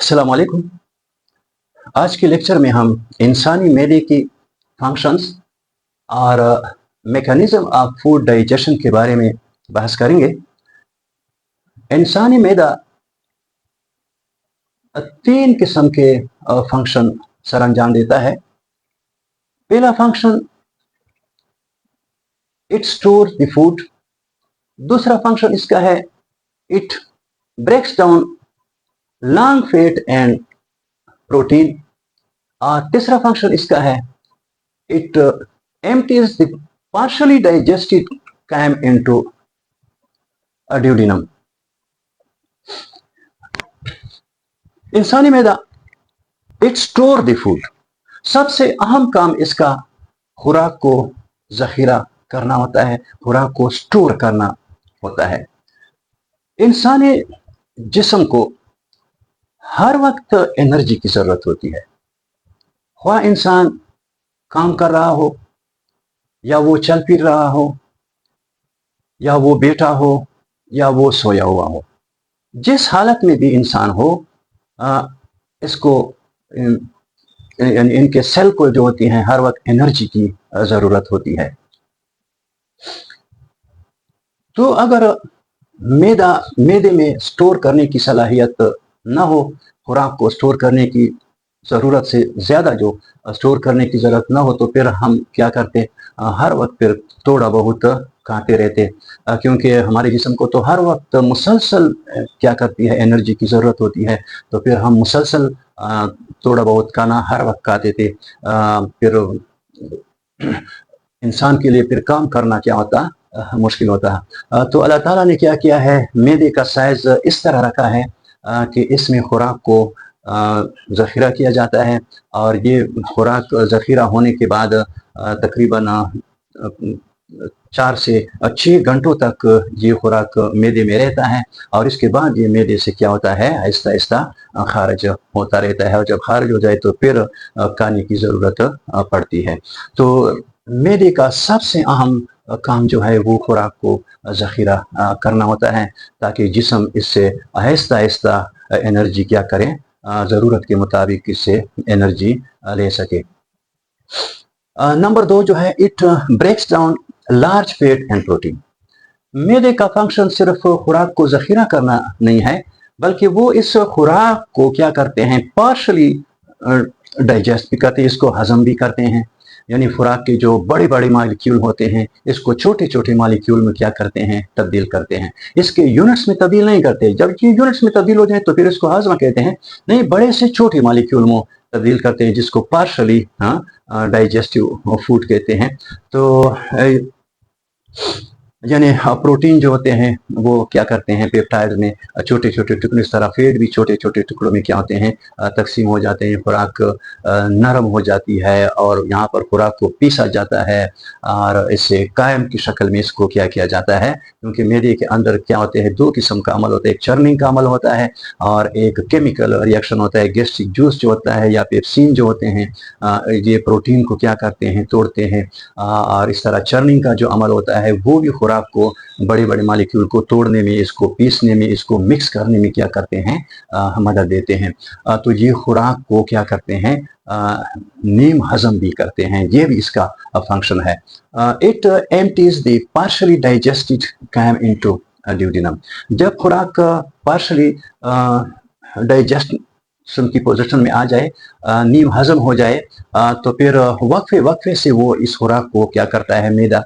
अस्सलाम वालेकुम। आज के लेक्चर में हम इंसानी मैदे की फंक्शंस और मैकेनिज्म ऑफ फूड डाइजेशन के बारे में बहस करेंगे। इंसानी मैदा तीन किस्म के फंक्शन सर अंजाम देता है। पहला function it store the food, दूसरा फंक्शन इसका है it breaks down long fat and protein, और तीसरा फंक्शन इसका है it empties the partially digested chyme into duodenum. इंसानी मैदा इट स्टोर द फूड, सबसे अहम काम इसका खुराक को जखीरा करना होता है, खुराक को स्टोर करना होता है। इंसानी जिस्म को हर वक्त एनर्जी की जरूरत होती है, ख्वाह इंसान काम कर रहा हो या वो चल फिर रहा हो या वो बैठा हो या वो सोया हुआ हो, जिस हालत में भी इंसान हो इसको इनके सेल को जो होती हैं हर वक्त एनर्जी की ज़रूरत होती है। तो अगर मैदे में स्टोर करने की सलाहियत ना हो, खुराक को स्टोर करने की ज़रूरत से ज़्यादा जो स्टोर करने की ज़रूरत ना हो, तो फिर हम क्या करते, हर वक्त फिर थोड़ा बहुत खाते रहते, क्योंकि हमारे जिस्म को तो हर वक्त मुसलसल क्या करती है, एनर्जी की ज़रूरत होती है। तो फिर हम मुसलसल थोड़ा बहुत खाना हर वक्त खाते थे। फिर इंसान के लिए फिर काम करना क्या होता, मुश्किल होता है। तो अल्लाह ताला ने क्या किया है, मैदे का साइज़ इस तरह रखा है कि इसमें खुराक को ज़ख़ीरा किया जाता है, और ये खुराक ज़ख़ीरा होने के बाद तकरीबन 4 से 6 घंटों तक ये खुराक मैदे में रहता है, और इसके बाद ये मैदे से क्या होता है, आहिस्ता आहिस्ता खारिज होता रहता है, और जब खारिज हो जाए तो फिर खाने की ज़रूरत पड़ती है। तो मैदे का सबसे अहम काम जो है वो खुराक को ज़ख़ीरा करना होता है, ताकि जिस्म इससे आहिस्ता आहिस्ता एनर्जी क्या करें, ज़रूरत के मुताबिक इससे एनर्जी ले सके। नंबर 2 जो है it breaks down large fat and protein. मैदे का फंक्शन सिर्फ खुराक को ज़ख़ीरा करना नहीं है, बल्कि वो इस खुराक को क्या करते हैं, पार्शली डाइजेस्ट भी करते हैं, इसको हज़म भी करते हैं। यानी खुराक के जो बड़े बड़े मालिक्यूल होते हैं इसको छोटे छोटे मालिक्यूल में क्या करते हैं, तब्दील करते हैं। इसके यूनिट्स में तब्दील नहीं करते, जब ये यूनिट्स में तब्दील हो जाए तो फिर इसको हाजमा कहते हैं, नहीं बड़े से छोटे मालिक्यूल में तब्दील करते हैं, जिसको पार्शली डाइजेस्टिव फूड कहते हैं। तो यानी प्रोटीन जो होते हैं वो क्या करते हैं, पेप्टाइड में छोटे छोटे टुकड़े, इस तरह फैट भी छोटे छोटे टुकड़ों में क्या होते हैं, तकसीम हो जाते हैं, खुराक नरम हो जाती है, और यहाँ पर खुराक को पीसा जाता है, और इससे कायम की शक्ल में इसको क्या किया जाता है, क्योंकि मैदे के अंदर क्या होते हैं, 2 किस्म का अमल होता है, एक चर्निंग का अमल होता है और एक केमिकल रिएक्शन होता है। गैस्ट्रिक जूस जो होता है या पेप्सिन जो होते हैं, ये प्रोटीन को क्या करते हैं, तोड़ते हैं, और इस तरह चर्निंग का जो अमल होता है वो भी खुराक को बड़े बड़े मालिक्यूल को तोड़ने में, इसको पीसने में, इसको मिक्स करने में क्या करते हैं, मदद देते हैं। तो ये खुराक को क्या करते हैं, नीम हजम भी करते हैं, ये भी इसका फंक्शन है। It empties the partially digested chyme into duodenum. जब खुराक पार्शली डाइजेस्ट की पोजीशन में आ जाए, नीम हजम हो जाए, तो फिर वक्फे से वो इस खुराक को क्या करता है, मैदा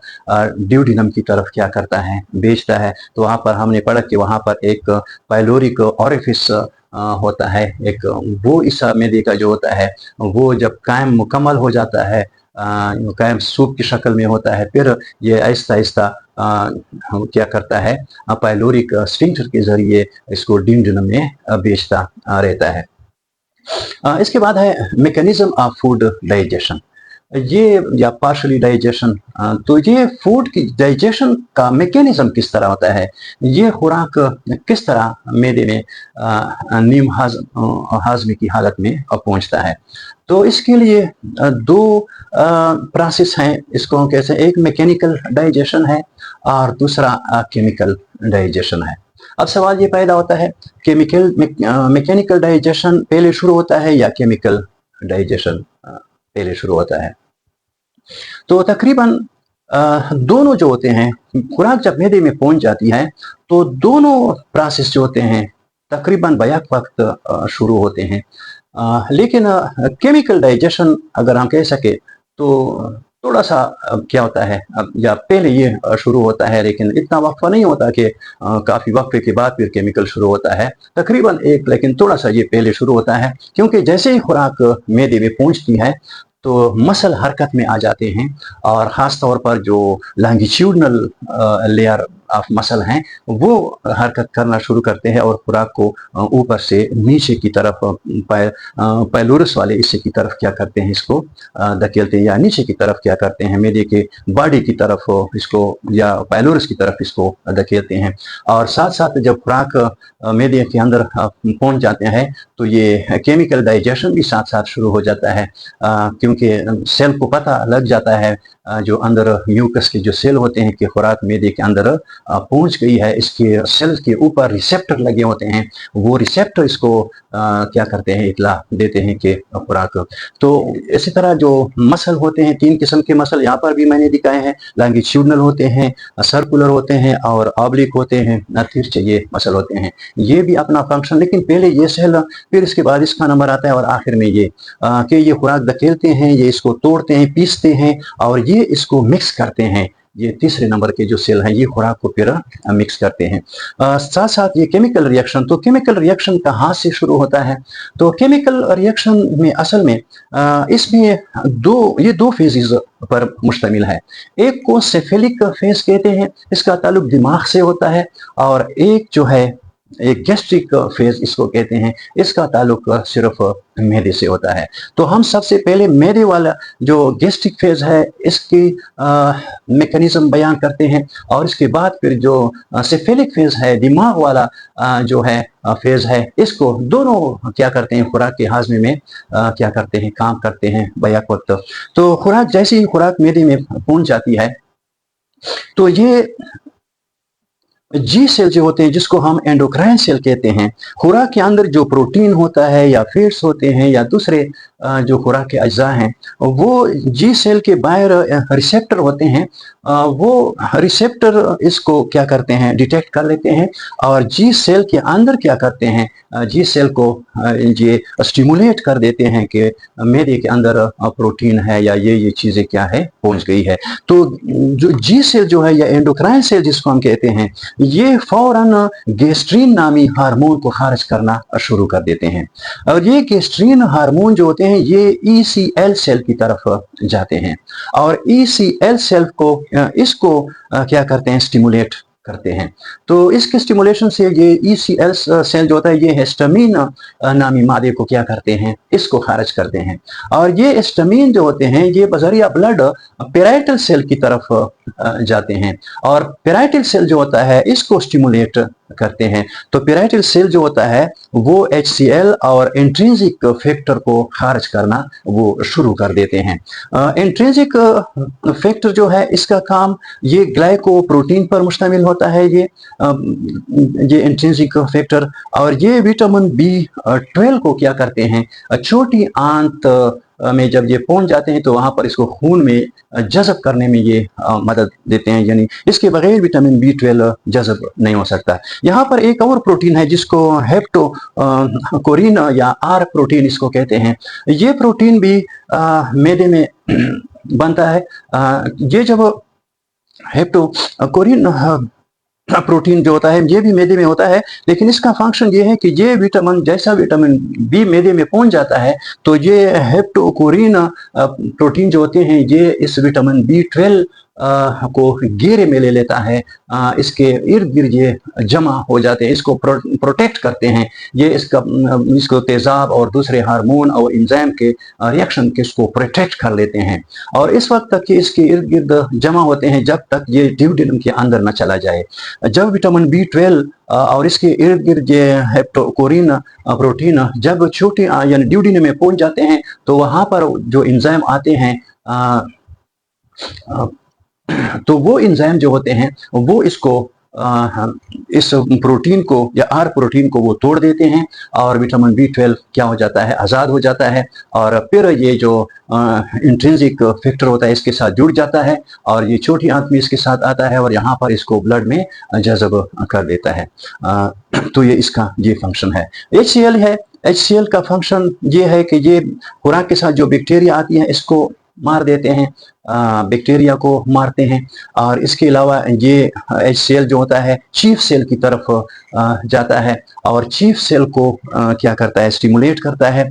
ड्यूडेनम की तरफ क्या करता है, भेजता है। तो वहाँ पर हमने पढ़ा कि वहाँ पर एक पाइलोरिक ओरिफिस होता है, एक वो इस मैदे का जो होता है वो जब कायम मुकम्मल हो जाता है, कायम सूप की शक्ल में होता है, फिर ये आहिस्ता आहिस्ता क्या करता है, पाइलोरिक स्फिंक्टर के जरिए इसको ड्यूडेनम में भेजता रहता है। इसके बाद है मैकेनिज्म ऑफ फूड डाइजेशन, ये या पार्शली डाइजेशन। तो ये फूड की डाइजेशन का मैकेनिज्म किस तरह होता है, ये खुराक किस तरह मैदे में नीम हाजमे की हालत में पहुंचता है। तो इसके लिए 2 प्रोसेस हैं, इसको हम कहते हैं, एक मैकेनिकल डाइजेशन है और दूसरा केमिकल डाइजेशन है। अब सवाल ये पैदा होता है, मैकेनिकल डाइजेशन पहले शुरू होता है या केमिकल डाइजेशन पहले शुरू होता है? तो तकरीबन दोनों जो होते हैं, खुराक जब मैदे में पहुंच जाती है तो दोनों प्रोसेस जो होते हैं तकरीबन बैक वक्त शुरू होते हैं। लेकिन केमिकल डाइजेशन अगर हम कह सके तो थोड़ा सा क्या होता है, या पहले ये शुरू होता है, लेकिन इतना वक्फा नहीं होता कि काफ़ी वक्फे के बाद फिर केमिकल शुरू होता है, तकरीबन एक, लेकिन थोड़ा सा ये पहले शुरू होता है, क्योंकि जैसे ही खुराक मैदे में पहुंचती है तो मसल हरकत में आ जाते हैं, और ख़ास तौर पर जो लॉन्गिट्यूडनल लेयर ऑफ मसल हैं वो हरकत करना शुरू करते हैं और खुराक को ऊपर से नीचे की तरफ पाइलोरस वाले हिस्से की तरफ क्या करते हैं, इसको धकेलते हैं, या नीचे की तरफ क्या करते हैं, मैदे के बॉडी की तरफ इसको या पाइलोरस की तरफ इसको धकेलते हैं। और साथ साथ जब खुराक मैदे के अंदर पहुंच जाते हैं तो ये केमिकल डाइजेशन भी साथ साथ शुरू हो जाता है, क्योंकि सेल को पता लग जाता है, जो अंदर म्यूकस के जो सेल होते हैं कि खुराक मैदे के अंदर पहुंच गई है। इसके सेल के ऊपर रिसेप्टर लगे होते हैं, वो रिसेप्टर इसको क्या करते हैं, इतला देते हैं कि खुराक। तो इसी तरह जो मसल होते हैं, 3 किस्म के मसल यहाँ पर भी मैंने दिखाए हैं, लॉन्गिट्यूडनल होते हैं, सर्कुलर होते हैं और ऑब्लिक होते हैं, तिरछे ये मसल होते हैं। ये भी अपना फंक्शन, लेकिन पहले ये सेल, फिर इसके बाद इसका नंबर आता है, और आखिर में ये कि ये खुराक धकेलते हैं, ये इसको तोड़ते हैं, पीसते हैं और ये इसको मिक्स करते हैं। ये तीसरे नंबर के जो सेल हैं ये खुराक को फिर मिक्स करते हैं। साथ साथ ये केमिकल रिएक्शन, तो केमिकल रिएक्शन कहाँ से शुरू होता है? तो केमिकल रिएक्शन में असल में इसमें दो फेजेस पर मुश्तमिल है। एक को सेफेलिक फेज कहते हैं, इसका ताल्लुक दिमाग से होता है, और एक जो है एक गैस्ट्रिक फेज इसको कहते हैं, इसका ताल्लुक सिर्फ मैदे से होता है। तो हम सबसे पहले मैदे वाला जो गैस्ट्रिक फेज है इसकी मैकेनिज्म बयान करते हैं, और इसके बाद फिर जो सेफेलिक फेज है, दिमाग वाला जो है फेज है, इसको दोनों क्या करते हैं, खुराक के हाजमे में क्या करते हैं, काम करते हैं बैक वक्त। तो खुराक जैसे ही खुराक मैदे में पहुंच जाती है तो ये जी सेल जो होते हैं, जिसको हम एंडोक्राइन सेल कहते हैं, खुराक के अंदर जो प्रोटीन होता है या फैट्स होते हैं या दूसरे जो खुराक के अज्जा हैं, वो जी सेल के बाहर रिसेप्टर होते हैं, वो रिसेप्टर इसको क्या करते हैं, डिटेक्ट कर लेते हैं, और जी सेल के अंदर क्या करते हैं, जी सेल को ये स्टिमुलेट कर देते हैं कि मैदे के अंदर प्रोटीन है या ये चीज़ें क्या है, पहुंच गई है। तो जो जी सेल जो है या एंडोक्राइन सेल जिसको हम कहते हैं, ये फौरन गेस्ट्रीन नामी हार्मोन को खारिज करना शुरू कर देते हैं, और ये गेस्ट्रीन हार्मोन जो होते हैं ये ECL सेल की तरफ जाते हैं, और ECL सेल को इसको क्या करते हैं, स्टिमुलेट करते हैं। तो इसके स्टिमुलेशन से ये ECL सेल जो होता है ये हिस्टामिन नामी मादे को क्या करते हैं, इसको खारिज करते हैं, और ये हिस्टामिन जो होते हैं ये बजरिया ब्लड पेराइटल सेल की तरफ जाते हैं, और पेराइटल सेल जो होता है इसको स्टिमुलेट करते हैं। तो पेराइटल सेल जो होता है वो HCl और इंट्रिंसिक फैक्टर को खारिज करना वो शुरू कर देते हैं। इंट्रिंसिक फैक्टर जो है इसका काम ये ग्लाइकोप्रोटीन पर मुश्तमिल होता है, ये इंट्रिंसिक फैक्टर, और ये विटामिन B12 को क्या करते हैं, छोटी आंत में जब ये पहुंच जाते हैं तो वहां पर इसको खून में जज़ब करने में ये मदद देते हैं, यानी इसके बगैर विटामिन B12 जज़ब नहीं हो सकता। यहाँ पर एक और प्रोटीन है जिसको हेप्टोकोरिन या R प्रोटीन इसको कहते हैं, ये प्रोटीन भी मैदे में बनता है। ये जब हेप्टोकोरिन प्रोटीन जो होता है ये भी मैदे में होता है, लेकिन इसका फंक्शन ये है कि ये विटामिन, जैसा विटामिन B मैदे में पहुंच जाता है तो ये हेप्टोकोरिन प्रोटीन जो होते हैं ये इस विटामिन B12 को घेरे में ले लेता है, इसके इर्द गिर्द ये जमा हो जाते हैं, इसको प्रोटेक्ट करते हैं, ये इसको तेजाब और दूसरे हार्मोन और एंजाइम के रिएक्शन के इसको प्रोटेक्ट कर लेते हैं, और इस वक्त तक कि इसके इर्द गिर्द जमा होते हैं जब तक ये ड्यूडेनम के अंदर न चला जाए। जब विटामिन B12 और इसके इर्द गिर्द ये हेप्टोकोरिन प्रोटीन जब छोटे यानी ड्यूडेनम में पहुंच जाते हैं तो वहां पर जो एंजाइम आते हैं तो वो एंजाइम जो होते हैं वो इसको इस प्रोटीन को या आर प्रोटीन को वो तोड़ देते हैं और विटामिन B12 क्या हो जाता है, आज़ाद हो जाता है और फिर ये जो इंट्रिंसिक फैक्टर होता है इसके साथ जुड़ जाता है और ये छोटी आंत में इसके साथ आता है और यहाँ पर इसको ब्लड में जज़ब कर देता है। तो ये इसका ये फंक्शन है। HCl है, HCl का फंक्शन ये है कि ये खुराक के साथ जो बैक्टीरिया आती हैं इसको मार देते हैं, बैक्टीरिया को मारते हैं और इसके अलावा ये HCl जो होता है चीफ सेल की तरफ जाता है और चीफ सेल को क्या करता है, स्टिमुलेट करता है।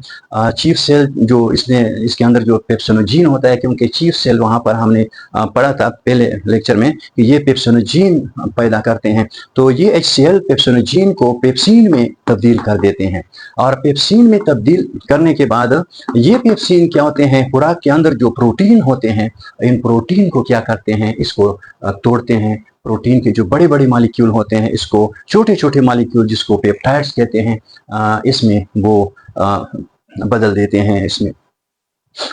चीफ सेल जो इसके अंदर जो पेप्सिनोजीन होता है, क्योंकि चीफ सेल वहाँ पर हमने पढ़ा था पहले लेक्चर में कि ये पेप्सिनोजीन पैदा करते हैं, तो ये HCl पेप्सिनोजीन को पेप्सिन में तब्दील कर देते हैं और पेप्सिन में तब्दील करने के बाद ये पेप्सिन क्या होते हैं, खुराक के अंदर जो प्रोटीन होते हैं इन प्रोटीन को क्या करते हैं, इसको तोड़ते हैं। प्रोटीन के जो बड़े बड़े मॉलिक्यूल होते हैं इसको छोटे छोटे मॉलिक्यूल जिसको पेप्टाइड्स कहते हैं इसमें वो बदल देते हैं, इसमें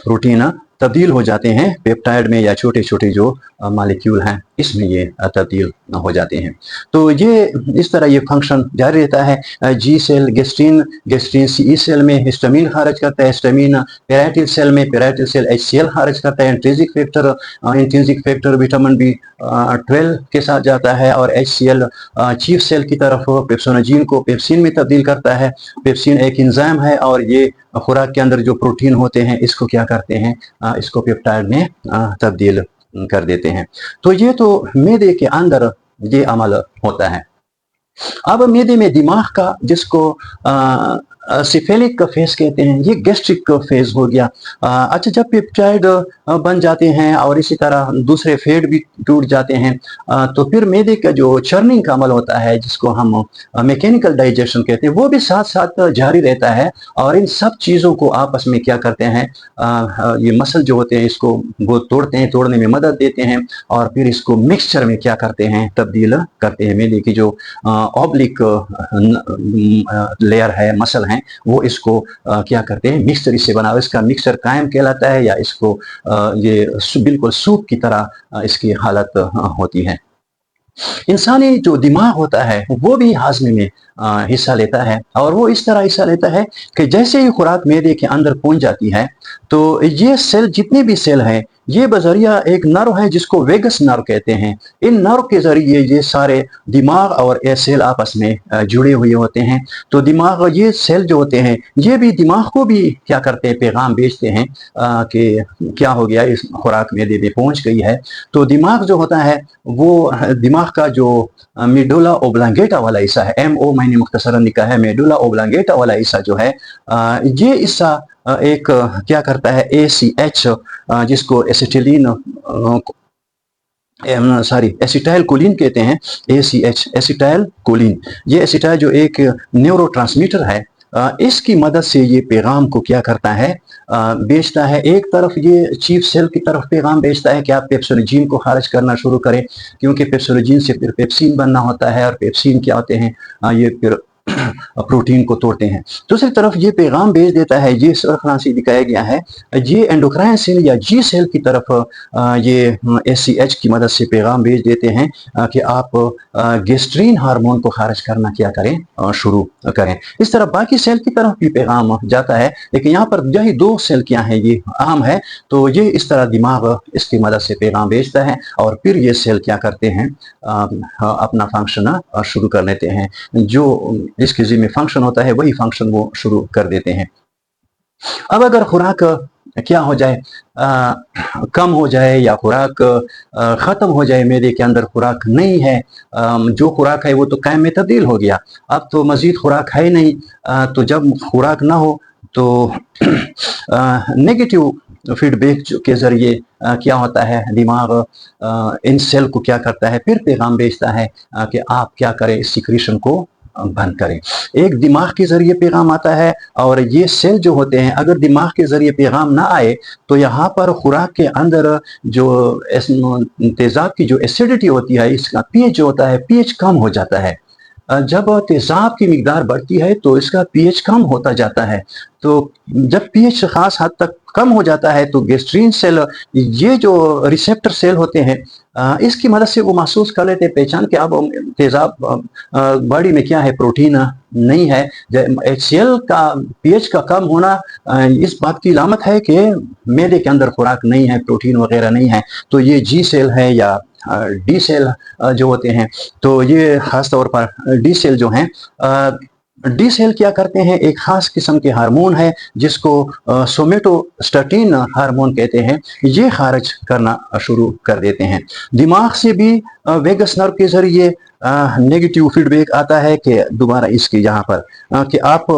प्रोटीन तब्दील हो जाते हैं पेप्टाइड में या छोटे छोटे जो मॉलिक्यूल हैं इसमें ये तब्दील हो जाते हैं। तो ये इस तरह ये फंक्शन जारी रहता है। जी सेल गेस्ट्रीन सी सेल में हिस्टामिन खारिज करता है, हिस्टामिन पैराइटल सेल में पैराइटल सेल HCl खारिज करता है। इंट्रिंसिक फैक्टर विटामिन B12 के साथ जाता है और HCl चीफ सेल की तरफ पेप्सिनोजीन को पेप्सिन में तब्दील करता है। पेप्सिन एक एंजाइम है और ये खुराक के अंदर जो प्रोटीन होते हैं इसको क्या करते हैं, इसको पेप्टाइड में तब्दील कर देते हैं। तो ये तो मैदे के अंदर ये अमल होता है। अब मैदे में दिमाग का जिसको सिफेलिक फेज कहते हैं, ये गैस्ट्रिक फेज हो गया। अच्छा, जब पेप्टाइड बन जाते हैं और इसी तरह दूसरे फेड भी टूट जाते हैं तो फिर मैदे का जो चर्निंग का अमल होता है जिसको हम मैकेनिकल डाइजेशन कहते हैं वो भी साथ साथ जारी रहता है और इन सब चीज़ों को आपस में क्या करते हैं, ये मसल जो होते हैं इसको वो तोड़ते हैं, तोड़ने में मदद देते हैं और फिर इसको मिक्सचर में क्या करते हैं, तब्दील करते हैं। मैदे की जो ऑब्लिक लेयर है, मसल है, वो इसको क्या करते हैं, मिक्सचर इससे बना, इसका मिक्सचर कायम कहलाता है या इसको ये बिल्कुल सूप की तरह इसकी हालत होती है। इंसानी जो दिमाग होता है वो भी हाजमे में हिस्सा लेता है और वो इस तरह हिस्सा लेता है कि जैसे ही खुराक मैदे के अंदर पहुंच जाती है तो ये सेल, जितने भी सेल हैं, ये बजरिया एक नर्व है जिसको वेगस नर्व कहते हैं। इन नर्व के जरिए ये सारे दिमाग और ये सेल आपस में जुड़े हुए होते हैं। तो दिमाग, ये सेल जो होते हैं ये भी दिमाग को भी क्या करते हैं, पैगाम भेजते हैं कि क्या हो गया, इस खुराक मैदे में पहुंच गई है। तो दिमाग जो होता है वो दिमाग का जो मेडुला ओब्लांगेटा वाला हिस्सा है, MO मैंने मुख्तसरन लिखा है, मेडुला ओब्लांगेटा वाला हिस्सा जो है ये हिस्सा एक क्या करता है, ACH जिसको एसिटाइल कोलिन कहते हैं, ACH एसिटाइल कोलिन। ये एसिटाइल जो एक न्यूरोट्रांसमीटर है इसकी मदद से ये पैगाम को क्या करता है, भेजता है। एक तरफ ये चीफ सेल की तरफ पैगाम भेजता है कि आप पेप्सिनोजीन को खारिज करना शुरू करें, क्योंकि पेप्सिनोजीन से फिर पेप्सिन बनना होता है और पेप्सिन क्या होते हैं, ये फिर प्रोटीन को तोड़ते हैं। दूसरी तरफ ये पैगाम भेज देता है, ये सरफरां से दिखाया गया है, ये एंडोक्राइन सेल या जी सेल की तरफ ये ACH की मदद से पैगाम भेज देते हैं कि आप गेस्ट्रीन हार्मोन को खारिज करना क्या करें, शुरू करें। इस तरह बाकी सेल की तरफ भी पैगाम जाता है, लेकिन यहाँ पर यही 2 सेल क्या है ये अहम है। तो ये इस तरह दिमाग इसकी मदद से पैगाम भेजता है और फिर ये सेल क्या करते हैं, अपना फंक्शन शुरू कर लेते हैं। जो जिसके ज़िम्मे फंक्शन होता है वही फंक्शन वो शुरू कर देते हैं। अब अगर खुराक क्या हो जाए, कम हो जाए या खुराक ख़त्म हो जाए, मैदे के अंदर खुराक नहीं है, जो खुराक है वो तो कायम में तब्दील हो गया, अब तो मज़ीद खुराक है नहीं, तो जब खुराक ना हो तो नेगेटिव फीडबैक के ज़रिए क्या होता है, दिमाग इन सेल को क्या करता है, फिर पैगाम भेजता है कि आप क्या करें, इस सिक्रीशन को बंद करें। एक दिमाग के जरिए पैगाम आता है और ये सेल जो होते हैं, अगर दिमाग के जरिए पैगाम ना आए तो यहाँ पर खुराक के अंदर जो तेजाब की जो एसिडिटी होती है, इसका pH जो होता है, pH कम हो जाता है। जब तेजाब की मिकदार बढ़ती है तो इसका pH कम होता जाता है। तो जब pH खास हद तक کم ہو جاتا ہے تو گیسٹرین سیل یہ جو ریسیپٹر سیل ہوتے ہیں اس کی مدد سے وہ محسوس کر لیتے پہچان کہ اب تیزاب باڈی میں کیا ہے پروٹین نہیں ہے. ایچ سی ایل کا پی ایچ کا کم ہونا اس بات کی علامت ہے کہ معدے کے اندر خوراک نہیں ہے پروٹین وغیرہ نہیں ہے. تو یہ جی سیل ہے یا ڈی سیل جو ہوتے ہیں تو یہ خاص طور پر ڈی سیل جو ہیں ڈی سیل کیا کرتے ہیں ایک خاص قسم کے ہارمون ہے جس کو سومیٹوسٹاٹین ہارمون کہتے ہیں یہ خارج کرنا شروع کر دیتے ہیں. دماغ سے بھی ویگس نرو کے ذریعے نیگیٹیو فیڈ بیک آتا ہے کہ دوبارہ اس کی یہاں پر کہ آپ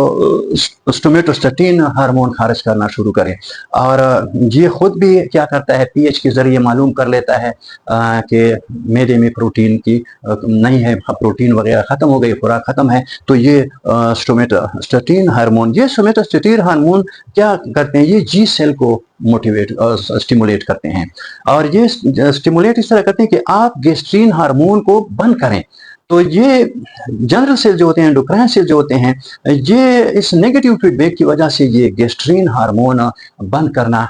سومیٹوسٹاٹین ہارمون خارج کرنا شروع کریں اور یہ خود بھی کیا کرتا ہے پی ایچ کے ذریعے معلوم کر لیتا ہے کہ معدے میں پروٹین کی نہیں ہے پروٹین وغیرہ ختم ہو گئی خوراک ختم ہے. تو یہ سومیٹوسٹاٹین ہارمون یہ سومیٹوسٹاٹین ہارمون کیا کرتے ہیں یہ جی سیل کو موٹیویٹ اسٹیمولیٹ کرتے ہیں اور یہ اسٹیمولیٹ اس طرح کرتے ہیں کہ آپ گیسٹرین ہارمون کو بند کریں. تو یہ جنرل سیل جو ہوتے ہیں انڈوکرائن سیل جو ہوتے ہیں یہ اس نیگیٹو فیڈ بیک کی وجہ سے یہ گیسٹرین ہارمون بند کرنا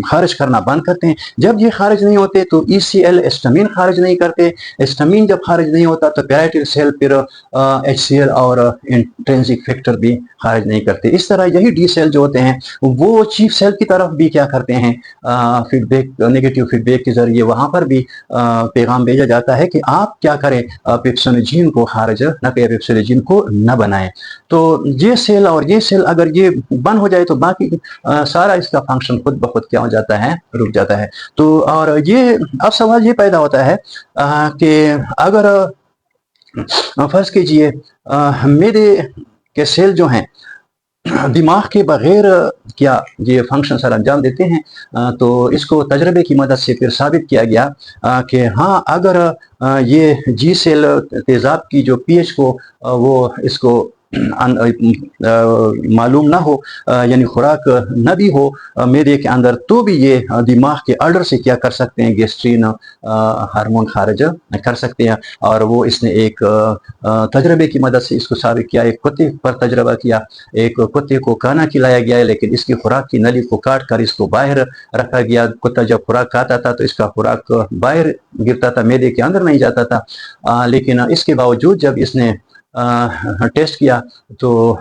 خارج کرنا بند کرتے ہیں. جب یہ خارج نہیں ہوتے تو ای سی ایل اسٹامین خارج نہیں کرتے. اسٹامین جب خارج نہیں ہوتا تو پیرائٹل سیل پھر ایچ سی ایل اور انٹرینسک فیکٹر بھی خارج نہیں کرتے. اس طرح یہی ڈی سیل جو ہوتے ہیں وہ چیف سیل کی طرف بھی کیا کرتے ہیں feedback negative feedback کے ذریعے وہاں پر بھی پیغام بھیجا جاتا ہے کہ آپ کیا کریں پیپسونوجین کو خارج نہ کریں پیپسونوجین کو نہ بنائیں. تو یہ سیل اور یہ سیل اگر یہ بند ہو جائے تو باقی سارا اس کا فنکشن خود بخود کیا ہو جاتا ہے رک جاتا ہے. تو اور یہ اب سوال یہ پیدا ہوتا ہے کہ اگر فرض کیجئے معدے کے سیل جو ہیں دماغ کے بغیر کیا یہ فنکشن سر انجام دیتے ہیں تو اس کو تجربے کی مدد سے پھر ثابت کیا گیا کہ ہاں اگر یہ جی سیل تیزاب کی جو پی ایچ کو وہ اس کو معلوم نہ ہو یعنی خوراک نہ بھی ہو معدے کے اندر تو بھی یہ دماغ کے آرڈر سے کیا کر سکتے ہیں گیسٹرین ہارمون خارج کر سکتے ہیں. اور وہ اس نے ایک تجربے کی مدد سے اس کو ثابت کیا. ایک کتے پر تجربہ کیا ایک کتے کو کھانا کھلایا گیا لیکن اس کی خوراک کی نلی کو کاٹ کر اس کو باہر رکھا گیا. کتا جب خوراک کھاتا تھا تو اس کا خوراک باہر گرتا تھا معدے کے اندر نہیں جاتا تھا لیکن اس کے باوجود جب اس نے ٹیسٹ کیا تو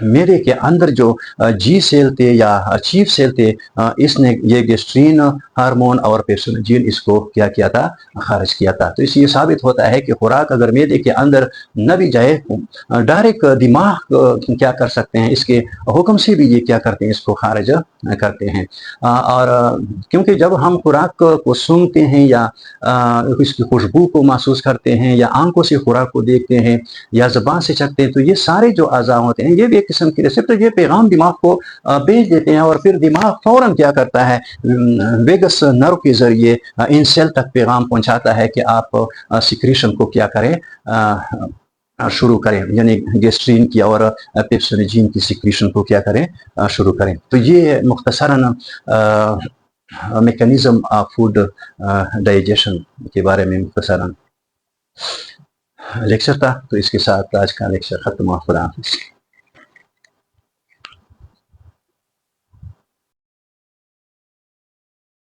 معدے کے اندر جو جی سیل تھے یا چیف سیل تھے اس نے یہ گیسٹرین ہارمون اور پیپسونوجین اس کو کیا کیا تھا خارج کیا تھا. تو اس یہ ثابت ہوتا ہے کہ خوراک اگر معدے کے اندر نہ بھی جائے ڈائریکٹ دماغ کیا کر سکتے ہیں اس کے حکم سے بھی یہ کیا کرتے ہیں اس کو خارج کرتے ہیں. اور کیونکہ جب ہم خوراک کو سونگھتے ہیں یا اس کی خوشبو کو محسوس کرتے ہیں یا آنکھوں سے خوراک کو دیکھتے ہیں یا زبان سے چکھتے ہیں تو یہ سارے جو اعضاء ہوتے ہیں یہ بھی ایک قسم کی ریسپٹر یہ پیغام دماغ کو بھیج دیتے ہیں اور پھر دماغ فوراً کیا کرتا ہے ویگس نرو کے ذریعے ان سیل تک پیغام پہنچاتا ہے کہ آپ سیکریشن کو کیا کریں شروع کریں یعنی گیسٹرین کی اور پیپسونوجین کی سیکریشن کو کیا کریں شروع کریں. تو یہ مختصراً میکانزم آف فوڈ ڈائجیشن کے بارے میں مختصراً لیکچر تھا. تو اس کے ساتھ آج کا لیکچر ختم ہوا. خدا حافظ.